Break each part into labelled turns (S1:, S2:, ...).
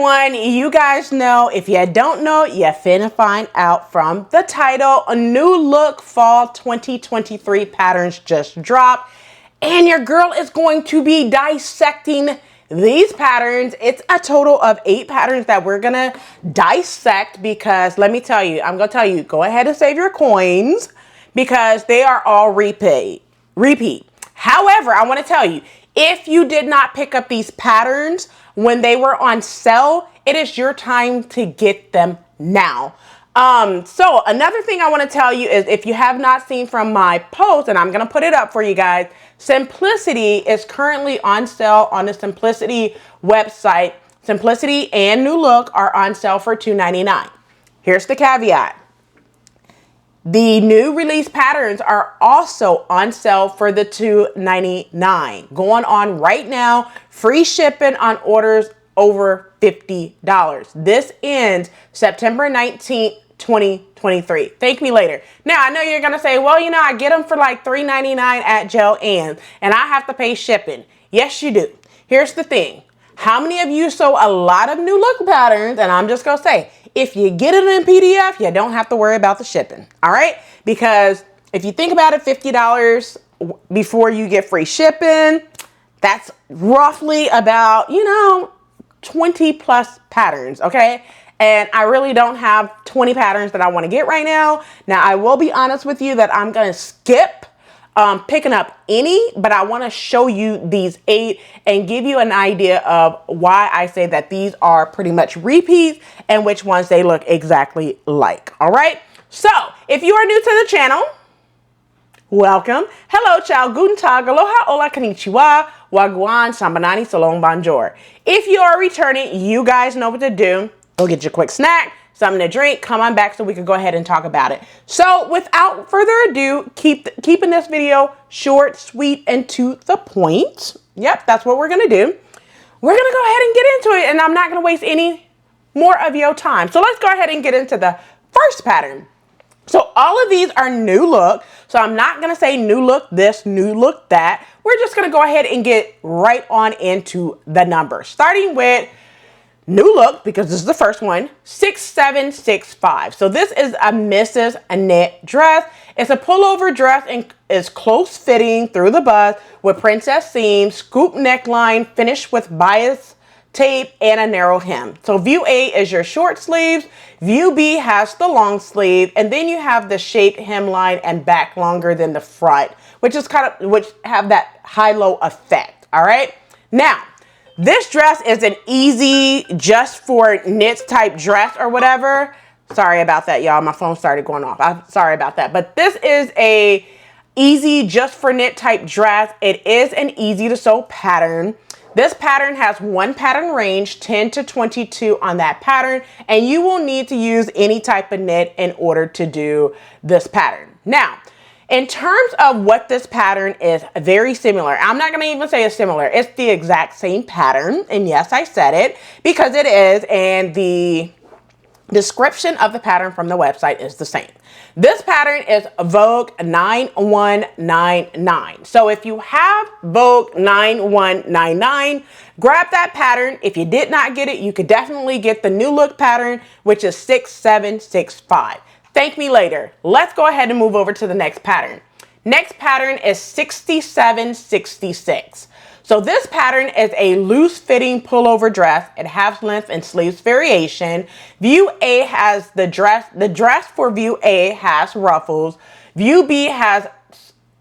S1: everyone. You guys know, if you don't know, you finna find out from the title. A new look fall 2023 patterns just dropped, and your girl is going to be dissecting these patterns. It's a total of 8 patterns that we're gonna dissect, because let me tell you, I'm gonna tell you, go ahead and save your coins because they are all repeat. However, I want to tell you, if you did not pick up these patterns when they were on sale, it is your time to get them now. So another thing I want to tell you is, if you have not seen from my post, and I'm going to put it up for you guys, Simplicity is currently on sale on the Simplicity website. Simplicity and New Look are on sale for $2.99. Here's the caveat. The new release patterns are also on sale for the $2.99. Going on right now, free shipping on orders over $50. This ends September 19th, 2023. Thank me later. Now, I know you're going to say, well, you know, I get them for like $3.99 at Joann's and I have to pay shipping. Yes, you do. Here's the thing. How many of you sew a lot of new look patterns? And I'm just going to say, if you get it in PDF, you don't have to worry about the shipping. All right? Because if you think about it, $50 before you get free shipping, that's roughly about, 20 plus patterns. Okay? And I really don't have 20 patterns that I want to get right now. Now, I will be honest with you that I'm going to skip picking up any, but I want to show you these 8 and give you an idea of why I say that these are pretty much repeats and which ones they look exactly like. All right. So if you are new to the channel, welcome. Hello, Ciao, Guten, Aloha, Hola, Konnichiwa, Gwaan, Sabonani, Shalom, Bonjour. If you are returning, you guys know what to do. Go get your quick snack, something to drink, come on back so we can go ahead and talk about it. So without further ado, keeping this video short, sweet, and to the point. Yep, that's what we're going to do. We're going to go ahead and get into it, and I'm not going to waste any more of your time. So let's go ahead and get into the first pattern. So all of these are new look. So I'm not going to say new look this, new look that. We're just going to go ahead and get right on into the numbers, starting with new look, because this is the first one, 6765. So this is a Mrs. knit dress. It's a pullover dress and is close fitting through the bust with princess seams, scoop neckline, finished with bias tape and a narrow hem. So view A is your short sleeves, view B has the long sleeve, and then you have the shaped hemline and back longer than the front, which have that high-low effect. All right. Now, this dress is an easy just for knits type dress or whatever. Sorry about that, y'all. My phone started going off. I'm sorry about that. But this is a easy just for knit type dress. It is an easy to sew pattern. This pattern has one pattern range, 10 to 22 on that pattern. And you will need to use any type of knit in order to do this pattern. Now, in terms of what this pattern is, very similar. I'm not going to even say it's similar. It's the exact same pattern. And yes, I said it because it is. And the description of the pattern from the website is the same. This pattern is Vogue 9199. So if you have Vogue 9199, grab that pattern. If you did not get it, you could definitely get the new look pattern, which is 6765. Thank me later. Let's go ahead and move over to the next pattern. Next pattern is 6766. So this pattern is a loose fitting pullover dress. It has length and sleeves variation. View A has the dress for view A has ruffles. View B has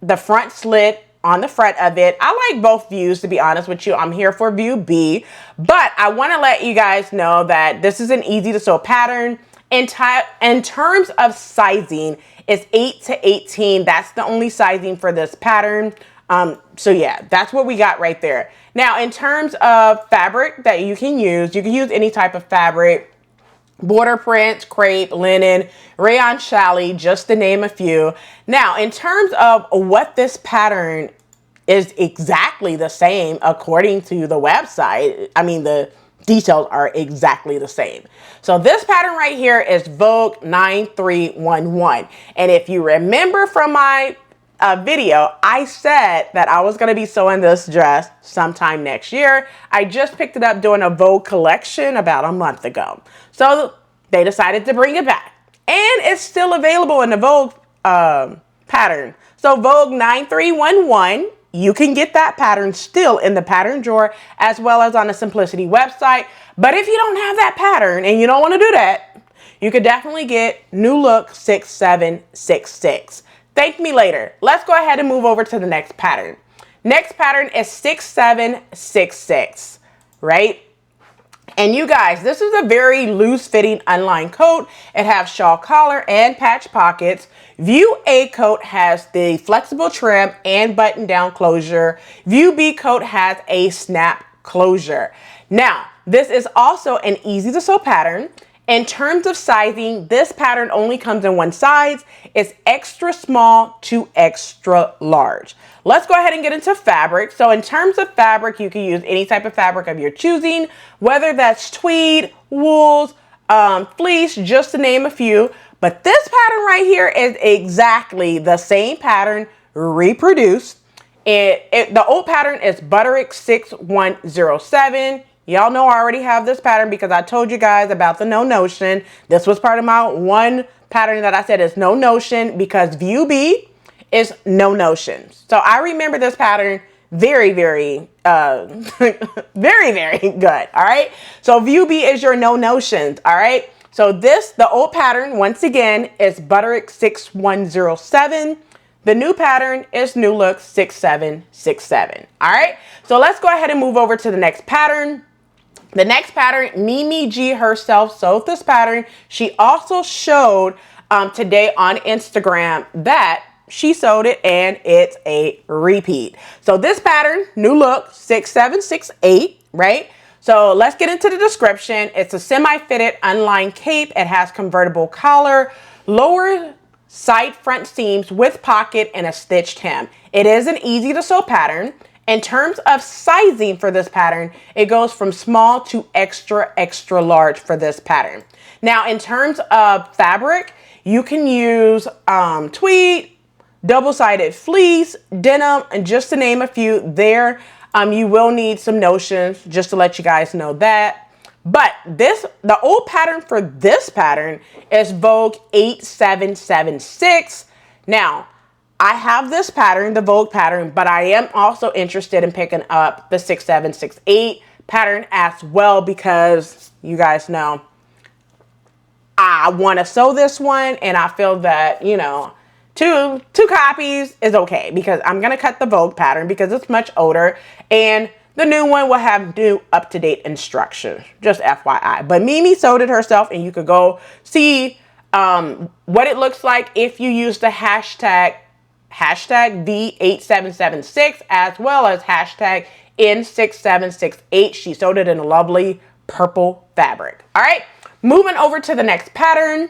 S1: the front slit on the front of it. I like both views, to be honest with you. I'm here for view B, but I want to let you guys know that this is an easy to sew pattern. In terms of sizing, it's 8 to 18. That's the only sizing for this pattern. So yeah, that's what we got right there. Now, in terms of fabric that you can use any type of fabric, border print, crepe, linen, rayon challis, just to name a few. Now, in terms of what this pattern is exactly the same according to the website, I mean, the details are exactly the same. So this pattern right here is Vogue 9311. And if you remember from my video, I said that I was going to be sewing this dress sometime next year. I just picked it up doing a Vogue collection about a month ago. So they decided to bring it back. And it's still available in the Vogue pattern. So Vogue 9311, you can get that pattern still in the pattern drawer as well as on the Simplicity website. But if you don't have that pattern and you don't want to do that, you could definitely get New Look 6766. Thank me later. Let's go ahead and move over to the next pattern. Next pattern is 6766, right? And you guys, this is a very loose fitting unlined coat. It has shawl collar and patch pockets. View A coat has the flexible trim and button down closure. View B coat has a snap closure. Now, this is also an easy to sew pattern. In terms of sizing, this pattern only comes in one size. It's extra small to extra large. Let's go ahead and get into fabric. So in terms of fabric, you can use any type of fabric of your choosing, whether that's tweed, wools, fleece, just to name a few. But this pattern right here is exactly the same pattern reproduced. The old pattern is Butterick 6107. Y'all know I already have this pattern because I told you guys about the no notion. This was part of my one pattern that I said is no notion because view B is no notion. So I remember this pattern very, very, very, very good. All right. So view B is your no notions. All right. So the old pattern, once again, is Butterick 6107. The new pattern is New Look 6767. All right. So let's go ahead and move over to the next pattern. The next pattern, Mimi G herself sewed this pattern. She also showed today on Instagram that she sewed it and it's a repeat. So this pattern, New Look 6768, right? So let's get into the description. It's a semi-fitted unlined cape. It has convertible collar, lower side front seams with pocket and a stitched hem. It is an easy to sew pattern. In terms of sizing for this pattern, it goes from small to extra, extra large for this pattern. Now, in terms of fabric, you can use tweed, double-sided fleece, denim, and just to name a few there. You will need some notions just to let you guys know that. But the old pattern for this pattern is Vogue 8776. Now, I have this pattern, the Vogue pattern, but I am also interested in picking up the 6768 pattern as well because you guys know I want to sew this one and I feel that, you know, two copies is okay because I'm going to cut the Vogue pattern because it's much older and the new one will have new up-to-date instructions, just FYI. But Mimi sewed it herself and you could go see what it looks like if you use the hashtag V8776 as well as hashtag N6768. She sewed it in a lovely purple fabric. All right, moving over to the next pattern.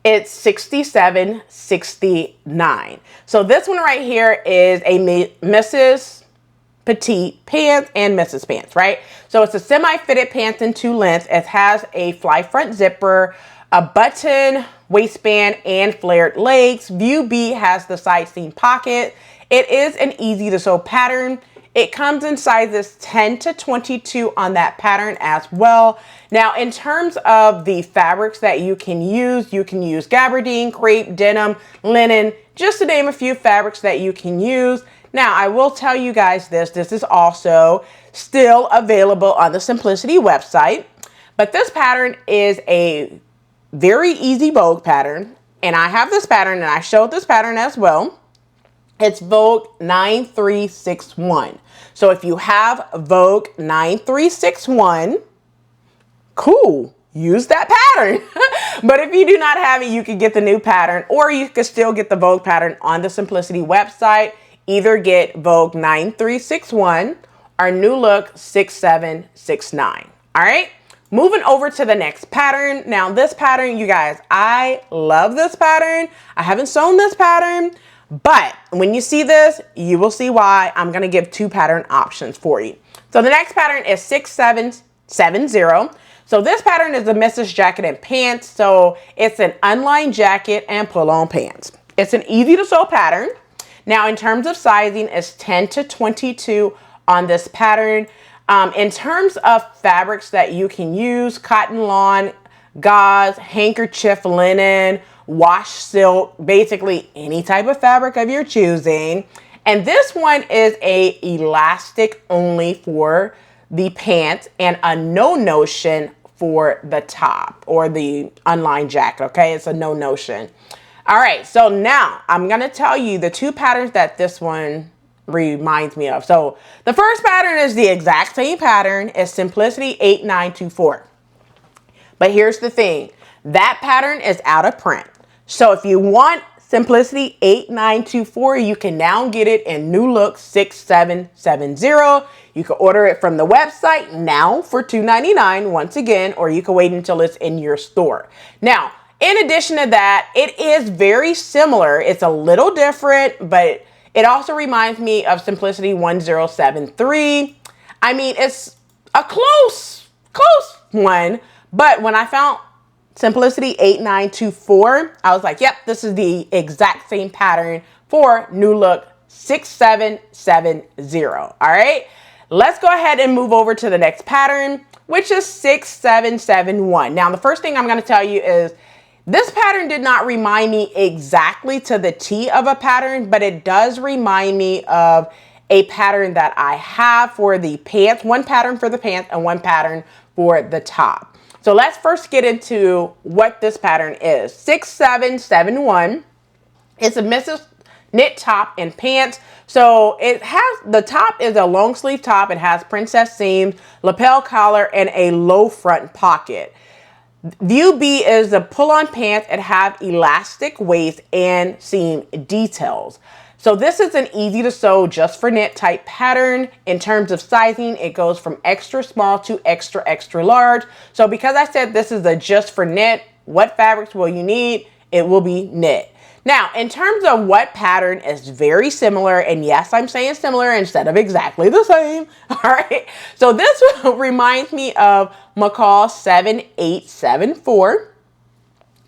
S1: It's 6769. So this one right here is a Mrs. Petite pants and Mrs. pants, right? So it's a semi-fitted pants in two lengths. It has a fly front zipper, a button waistband, and flared legs. View B has the side seam pocket. It is an easy to sew pattern. It comes in sizes 10 to 22 on that pattern as well. Now, in terms of the fabrics that you can use gabardine, crepe, denim, linen, just to name a few fabrics that you can use. Now, I will tell you guys this is also still available on the Simplicity website, but this pattern is a very easy Vogue pattern, and I have this pattern and I showed this pattern as well. It's Vogue 9361. So if you have Vogue 9361, cool, use that pattern. But if you do not have it, you can get the new pattern, or you can still get the Vogue pattern on the Simplicity website. Either get Vogue 9361 or New Look 6769. All right. Moving over to the next pattern. Now this pattern, you guys, I love this pattern. I haven't sewn this pattern, but when you see this, you will see why. I'm going to give two pattern options for you. So the next pattern is 6770. So this pattern is a Mrs. jacket and pants. So it's an unlined jacket and pull-on pants. It's an easy to sew pattern. Now, in terms of sizing, it's 10 to 22 on this pattern. In terms of fabrics that you can use, cotton, lawn, gauze, handkerchief, linen, wash silk, basically any type of fabric of your choosing. And this one is a elastic only for the pants and a no notion for the top or the unlined jacket. Okay, it's a no notion. All right, so now I'm gonna tell you the two patterns that this one reminds me of. So the first pattern is the exact same pattern as Simplicity 8924. But here's the thing, that pattern is out of print. So if you want Simplicity 8924, you can now get it in New Look 6770. You can order it from the website now for $2.99 once again, or you can wait until it's in your store. Now, in addition to that, it is very similar. It's a little different, but it also reminds me of Simplicity 1073. I mean, it's a close one, but when I found Simplicity 8924, I was like, yep, this is the exact same pattern for New Look 6770. All right, let's go ahead and move over to the next pattern, which is 6771. Now, the first thing I'm going to tell you is this pattern did not remind me exactly to the T of a pattern, but it does remind me of a pattern that I have for the pants, one pattern for the pants and one pattern for the top. So let's first get into what this pattern is. 6771. It's a Mrs. knit top and pants. So it has, the top is a long sleeve top. It has princess seams, lapel collar, and a low front pocket. View B is the pull-on pants. It have elastic waist and seam details. So this is an easy to sew just for knit type pattern. In terms of sizing, it goes from extra small to extra, extra large. So because I said this is a just for knit, what fabrics will you need? It will be knit. Now, in terms of what pattern is very similar, and yes, I'm saying similar instead of exactly the same. All right. So this reminds me of McCall 7874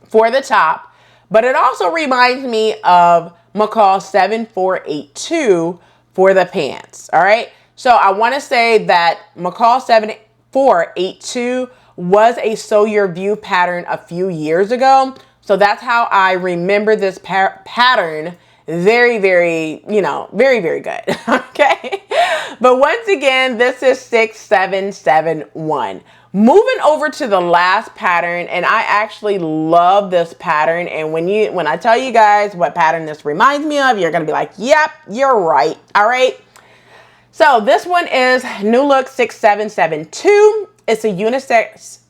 S1: for the top, but it also reminds me of McCall 7482 for the pants. All right. So I want to say that McCall 7482 was a Sew Your View pattern a few years ago. So that's how I remember this pattern. Very, very, very, very good. Okay. But once again, this is 6771. Moving over to the last pattern, and I actually love this pattern. And when I tell you guys what pattern this reminds me of, you're going to be like, yep, you're right. All right. So this one is New Look 6772. It's a unisex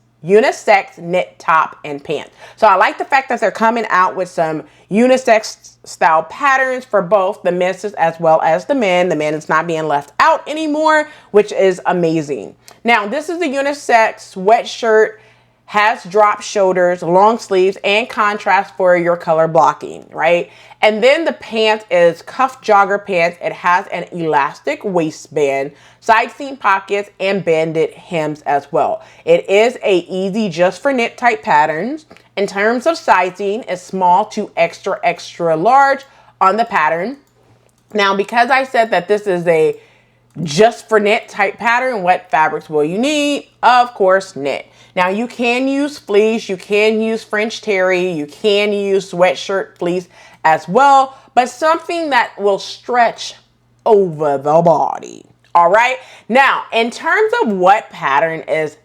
S1: knit top and pants. So I like the fact that they're coming out with some unisex style patterns for both the misses as well as the men. The men is not being left out anymore, which is amazing. Now, this is a unisex sweatshirt, has drop shoulders, long sleeves, and contrast for your color blocking, right? And then the pants is cuff jogger pants. It has an elastic waistband, side seam pockets, and banded hems as well. It is a easy just for knit type patterns. In terms of sizing, it's small to extra, extra large on the pattern. Now, because I said that this is a just for knit type pattern, what fabrics will you need? Of course, knit. Now you can use fleece, you can use French terry, you can use sweatshirt fleece as well, but something that will stretch over the body. All right. Now, in terms of what pattern is,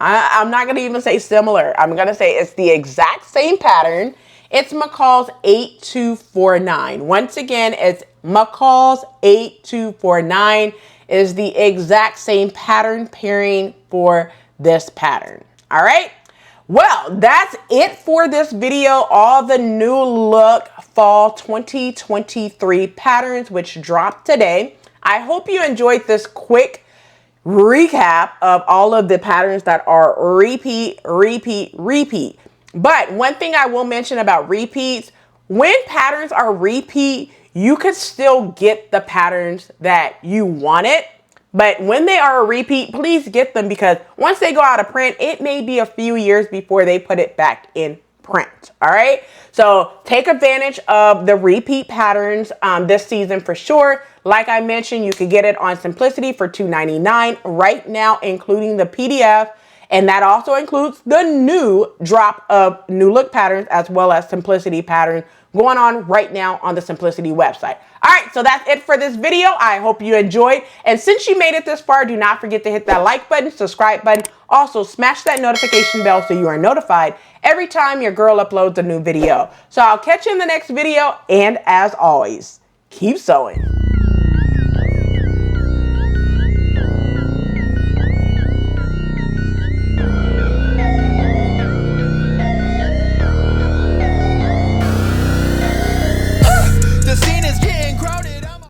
S1: I'm not going to even say similar. I'm going to say it's the exact same pattern. It's McCall's 8249. Once again, it's McCall's 8249 is the exact same pattern pairing for this pattern. All right. Well, that's it for this video. All the New Look Fall 2023 patterns which dropped today. I hope you enjoyed this quick recap of all of the patterns that are repeat. But one thing I will mention about repeats, when patterns are repeat, you could still get the patterns that you wanted. But when they are a repeat, please get them, because once they go out of print, it may be a few years before they put it back in print. All right. So take advantage of the repeat patterns this season for sure. Like I mentioned, you could get it on Simplicity for $2.99 right now, including the PDF. And that also includes the new drop of new look patterns as well as Simplicity patterns going on right now on the Simplicity website. All right, so that's it for this video. I hope you enjoyed. And since you made it this far, do not forget to hit that like button, subscribe button. Also, smash that notification bell so you are notified every time your girl uploads a new video. So I'll catch you in the next video. And as always, keep sewing.